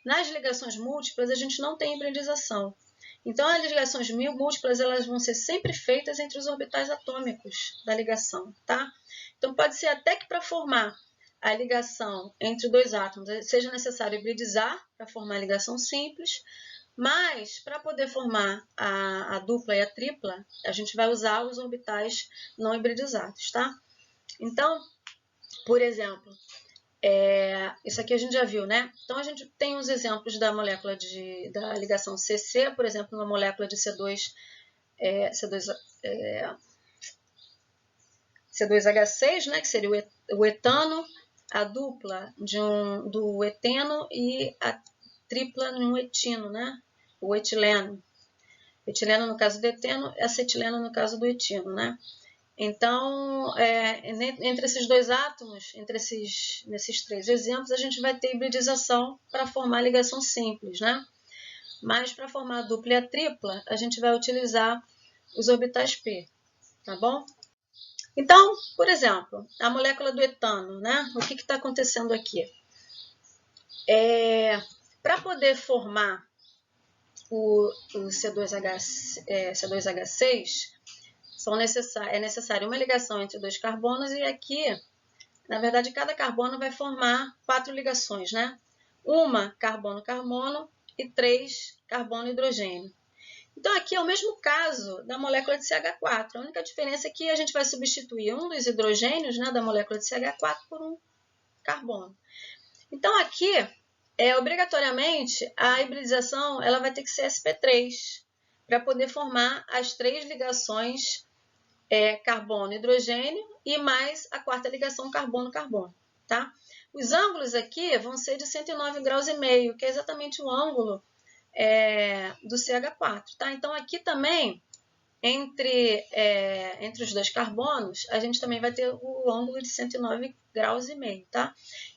Speaker 1: Nas ligações múltiplas, a gente não tem hibridização. Então, as ligações múltiplas elas vão ser sempre feitas entre os orbitais atômicos da ligação, tá? Então, pode ser até que para formar a ligação entre dois átomos seja necessário hibridizar para formar a ligação simples, mas para poder formar a dupla e a tripla, a gente vai usar os orbitais não hibridizados, tá? Então, por exemplo, isso aqui a gente já viu, né? Então, a gente tem os exemplos da molécula da ligação CC, por exemplo, uma molécula de C2H6, né? Que seria o etano, a dupla do eteno e a tripla no etino, né? O etileno. Etileno no caso do eteno, acetileno no caso do etino, né? Então, entre esses dois átomos, nesses três exemplos, a gente vai ter hibridização para formar ligação simples, né? Mas para formar a dupla e a tripla, a gente vai utilizar os orbitais π, tá bom? Então, por exemplo, a molécula do etano, né? O que está acontecendo aqui? Para poder formar o C2H6, é necessária uma ligação entre dois carbonos e aqui, na verdade, cada carbono vai formar 4 ligações, né? Uma carbono-carbono e 3 carbono-hidrogênio. Então, aqui é o mesmo caso da molécula de CH4. A única diferença é que a gente vai substituir um dos hidrogênios, né, da molécula de CH4 por um carbono. Então, aqui, obrigatoriamente, a hibridização ela vai ter que ser sp3 para poder formar as 3 ligações carbono, hidrogênio e mais a quarta ligação carbono-carbono, tá? Os ângulos aqui vão ser de 109,5 graus, que é exatamente o ângulo do CH4, tá? Então, aqui também, entre os dois carbonos, a gente também vai ter o ângulo de 109,5 graus, tá?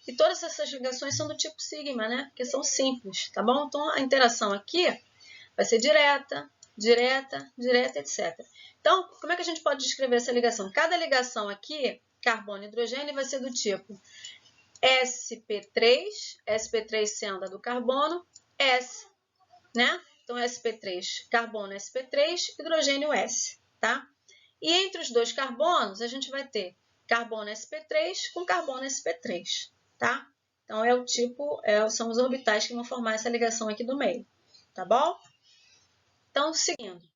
Speaker 1: E todas essas ligações são do tipo sigma, né? Porque são simples, tá bom? Então, a interação aqui vai ser direta, etc. Então, como é que a gente pode descrever essa ligação? Cada ligação aqui, carbono e hidrogênio, vai ser do tipo sp3 sendo a do carbono, S, né? Então, sp3, carbono sp3, hidrogênio S, tá? E entre os dois carbonos, a gente vai ter carbono sp3 com carbono sp3, tá? Então, são os orbitais que vão formar essa ligação aqui do meio, tá bom? Então, seguindo.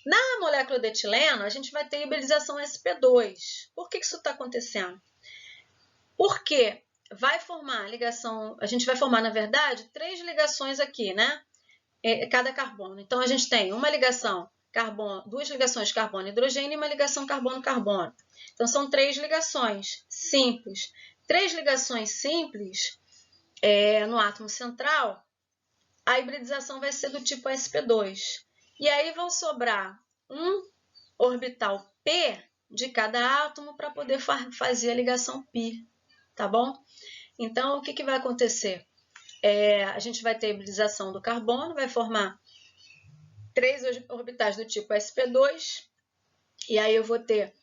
Speaker 1: Na molécula de etileno, a gente vai ter hibridização sp2. Por que isso está acontecendo? Porque vai formar ligação, a gente vai formar, na verdade, 3 ligações aqui, né? Cada carbono. Então, a gente tem uma ligação duas ligações carbono-hidrogênio e uma ligação carbono-carbono. Então, são 3 ligações simples. 3 ligações simples no átomo central, a hibridização vai ser do tipo sp2. E aí vão sobrar um orbital p de cada átomo para poder fazer a ligação π, tá bom? Então, o que vai acontecer? A gente vai ter a hibridização do carbono, vai formar 3 orbitais do tipo sp2, e aí eu vou ter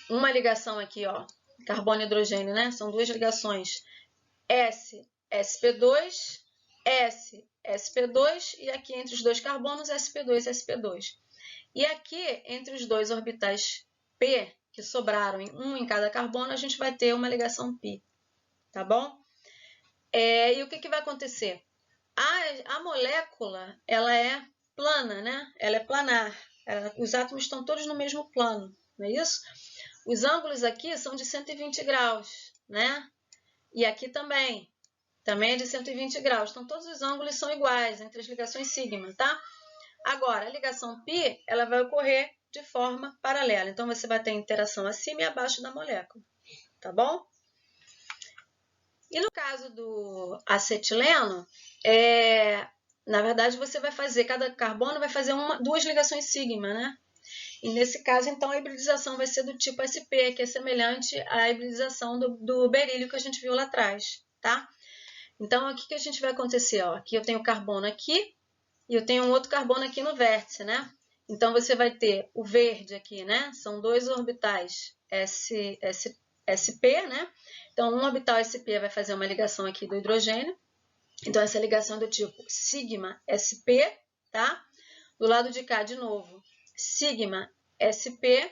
Speaker 1: uma ligação aqui, ó, carbono e hidrogênio, né? São 2 ligações S sp2, S, sp2, e aqui entre os dois carbonos, sp2, sp2. E aqui, entre os dois orbitais P, que sobraram um em cada carbono, a gente vai ter uma ligação π, tá bom? E o que vai acontecer? A molécula, ela é plana, né? Ela é planar. Os átomos estão todos no mesmo plano, não é isso? Os ângulos aqui são de 120 graus, né? E aqui também é de 120 graus. Então, todos os ângulos são iguais entre as ligações sigma, tá? Agora, a ligação π, ela vai ocorrer de forma paralela. Então, você vai ter interação acima e abaixo da molécula, tá bom? E no caso do acetileno, na verdade, você vai fazer, cada carbono vai fazer duas ligações sigma, né? E nesse caso, então, a hibridização vai ser do tipo sp, que é semelhante à hibridização do berílio que a gente viu lá atrás, tá? Então, o que a gente vai acontecer? Ó, aqui eu tenho carbono aqui e eu tenho um outro carbono aqui no vértice, né? Então, você vai ter o verde aqui, né? São dois orbitais sp, né? Então, um orbital sp vai fazer uma ligação aqui do hidrogênio. Então, essa ligação é do tipo sigma sp, tá? Do lado de cá, de novo, sigma sp.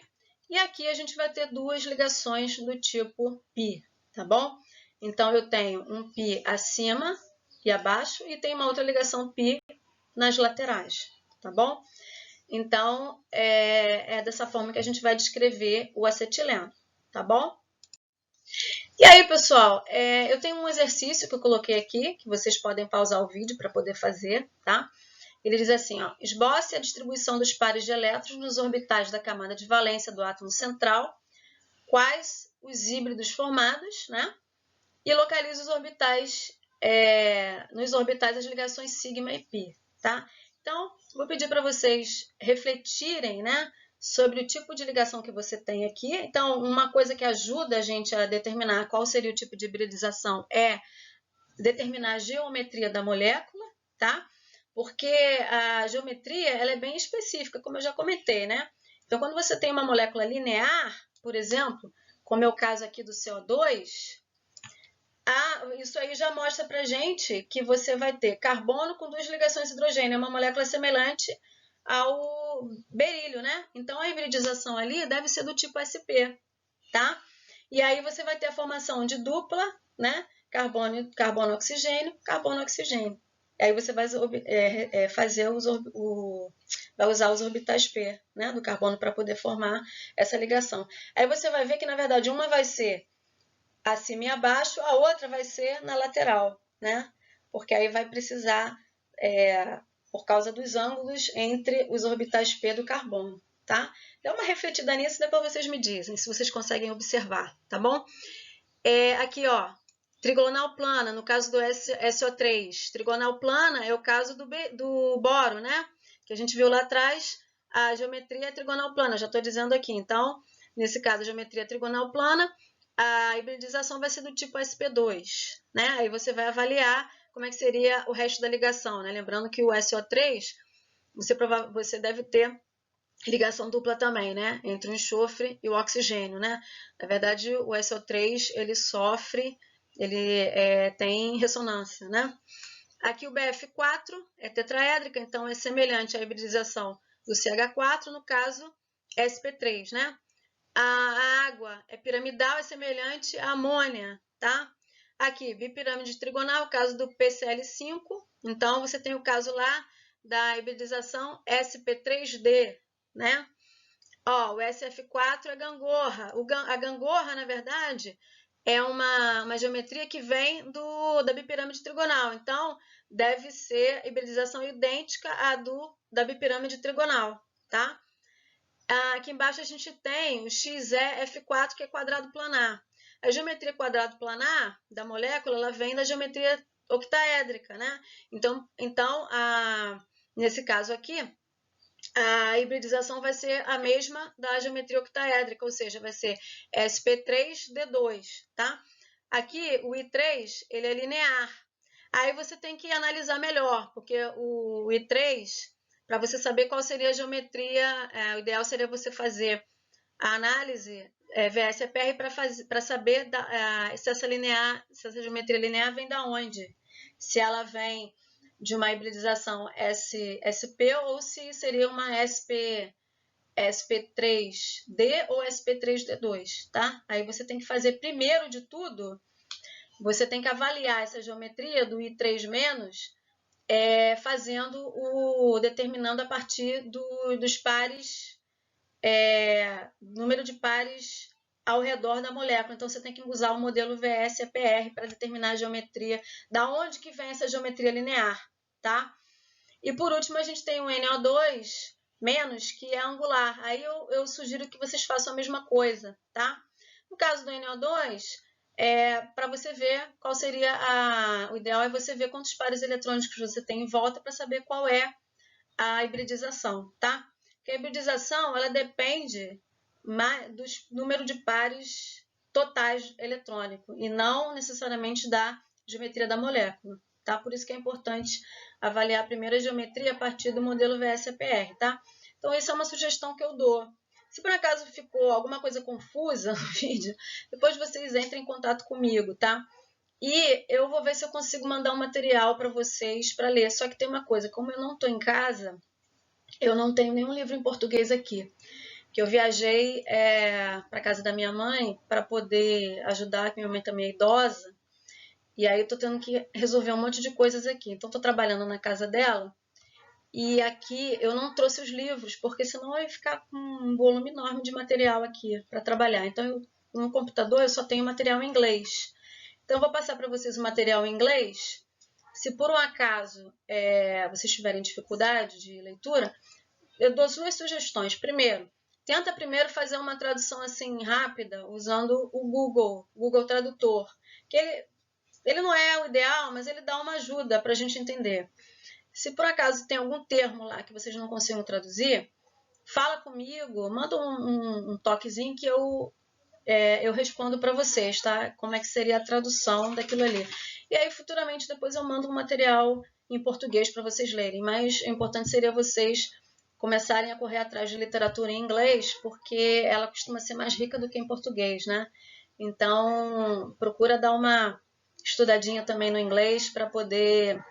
Speaker 1: E aqui a gente vai ter duas ligações do tipo π, tá bom? Então, eu tenho um π acima e abaixo e tem uma outra ligação π nas laterais, tá bom? Então, é dessa forma que a gente vai descrever o acetileno, tá bom? E aí, pessoal, eu tenho um exercício que eu coloquei aqui, que vocês podem pausar o vídeo para poder fazer, tá? Ele diz assim, ó, esboce a distribuição dos pares de elétrons nos orbitais da camada de valência do átomo central, quais os híbridos formados, né? E localize os orbitais, nos orbitais as ligações sigma e π, tá? Então, vou pedir para vocês refletirem, né, sobre o tipo de ligação que você tem aqui. Então, uma coisa que ajuda a gente a determinar qual seria o tipo de hibridização é determinar a geometria da molécula, tá? Porque a geometria ela é bem específica, como eu já comentei, né? Então, quando você tem uma molécula linear, por exemplo, como é o caso aqui do CO2, isso aí já mostra pra gente que você vai ter carbono com duas ligações de hidrogênio, é uma molécula semelhante ao berílio, né? Então, a hibridização ali deve ser do tipo sp, tá? E aí você vai ter a formação de dupla, né? Carbono, oxigênio, carbono, oxigênio. E aí você vai fazer vai usar os orbitais p, né, do carbono para poder formar essa ligação. Aí você vai ver que, na verdade, uma vai ser acima e abaixo, a outra vai ser na lateral, né? Porque aí vai precisar, por causa dos ângulos entre os orbitais p do carbono, tá? Dá uma refletida nisso e depois vocês me dizem, se vocês conseguem observar, tá bom? Aqui, ó, trigonal plana, no caso do SO3. Trigonal plana é o caso do boro, né? Que a gente viu lá atrás, a geometria é trigonal plana, já estou dizendo aqui. Então, nesse caso, a geometria é trigonal plana, a hibridização vai ser do tipo sp2, né? Aí você vai avaliar como é que seria o resto da ligação, né? Lembrando que o SO3, você deve ter ligação dupla também, né? Entre o enxofre e o oxigênio, né? Na verdade, o SO3, ele sofre, ele tem ressonância, né? Aqui o BF4 é tetraédrica, então é semelhante à hibridização do CH4, no caso sp3, né? A água é piramidal, é semelhante à amônia, tá? Aqui, bipirâmide trigonal, o caso do PCl5. Então, você tem o caso lá da hibridização sp3d, né? Ó, o SF4 é gangorra. A gangorra, na verdade, é uma geometria que vem da bipirâmide trigonal. Então, deve ser hibridização idêntica à da bipirâmide trigonal, tá? Aqui embaixo a gente tem o XeF4, que é quadrado planar. A geometria quadrado planar da molécula, ela vem da geometria octaédrica, né? Então nesse caso aqui, a hibridização vai ser a mesma da geometria octaédrica, ou seja, vai ser sp3d2, tá? Aqui, o I3, ele é linear. Aí você tem que analisar melhor, porque o I3, para você saber qual seria a geometria, o ideal seria você fazer a análise VS-EPR para saber se essa geometria linear vem da onde. Se ela vem de uma hibridização SP ou se seria uma SP3D ou SP3D2, tá? Aí você tem que fazer, primeiro de tudo, você tem que avaliar essa geometria do I3-, determinando a partir dos pares, número de pares ao redor da molécula. Então, você tem que usar o modelo VS-EPR para determinar a geometria, da onde que vem essa geometria linear, tá? E por último, a gente tem um NO2-, que é angular. Aí eu sugiro que vocês façam a mesma coisa, tá? No caso do NO2, para você ver qual seria o ideal é você ver quantos pares eletrônicos você tem em volta para saber qual é a hibridização, tá? Porque a hibridização, ela depende do número de pares totais eletrônicos e não necessariamente da geometria da molécula, tá? Por isso que é importante avaliar a primeira geometria a partir do modelo VS-EPR, tá? Então, essa é uma sugestão que eu dou. Se por acaso ficou alguma coisa confusa no vídeo, depois vocês entrem em contato comigo, tá? E eu vou ver se eu consigo mandar um material para vocês para ler. Só que tem uma coisa, como eu não estou em casa, eu não tenho nenhum livro em português aqui. Que eu viajei para a casa da minha mãe para poder ajudar, que minha mãe também é idosa. E aí eu estou tendo que resolver um monte de coisas aqui. Então, estou trabalhando na casa dela. E aqui eu não trouxe os livros, porque senão eu ia ficar com um volume enorme de material aqui para trabalhar. Então, no computador eu só tenho material em inglês. Então, eu vou passar para vocês o material em inglês. Se por um acaso vocês tiverem dificuldade de leitura, eu dou 2 sugestões. Primeiro, tenta primeiro fazer uma tradução assim rápida, usando o Google Tradutor. Que ele não é o ideal, mas ele dá uma ajuda para a gente entender. Se por acaso tem algum termo lá que vocês não consigam traduzir, fala comigo, manda um toquezinho que eu respondo para vocês, tá? Como é que seria a tradução daquilo ali. E aí, futuramente, depois eu mando um material em português para vocês lerem. Mas o importante seria vocês começarem a correr atrás de literatura em inglês, porque ela costuma ser mais rica do que em português, né? Então, procura dar uma estudadinha também no inglês para poder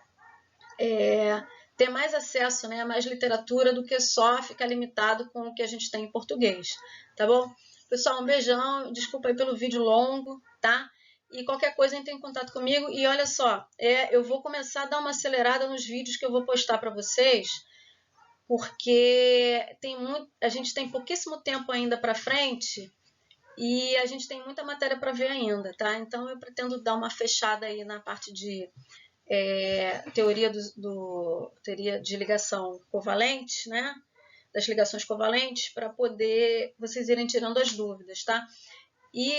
Speaker 1: ter mais acesso, né, a mais literatura do que só ficar limitado com o que a gente tem em português, tá bom? Pessoal, um beijão, desculpa aí pelo vídeo longo, tá? E qualquer coisa entre em contato comigo. E olha só, eu vou começar a dar uma acelerada nos vídeos que eu vou postar para vocês, porque a gente tem pouquíssimo tempo ainda para frente e a gente tem muita matéria para ver ainda, tá? Então eu pretendo dar uma fechada aí na parte de teoria de ligação covalente, né? Das ligações covalentes, para poder vocês irem tirando as dúvidas, tá? E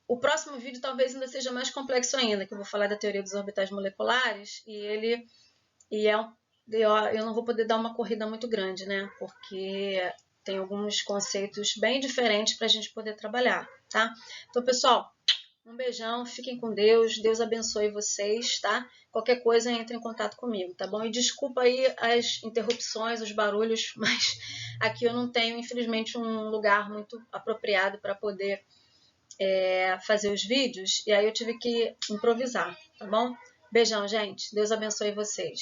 Speaker 1: o próximo vídeo talvez ainda seja mais complexo ainda, que eu vou falar da teoria dos orbitais moleculares, eu não vou poder dar uma corrida muito grande, né? Porque tem alguns conceitos bem diferentes para a gente poder trabalhar, tá? Então, pessoal, um beijão, fiquem com Deus, Deus abençoe vocês, tá? Qualquer coisa, entre em contato comigo, tá bom? E desculpa aí as interrupções, os barulhos, mas aqui eu não tenho, infelizmente, um lugar muito apropriado para poder fazer os vídeos, e aí eu tive que improvisar, tá bom? Beijão, gente. Deus abençoe vocês.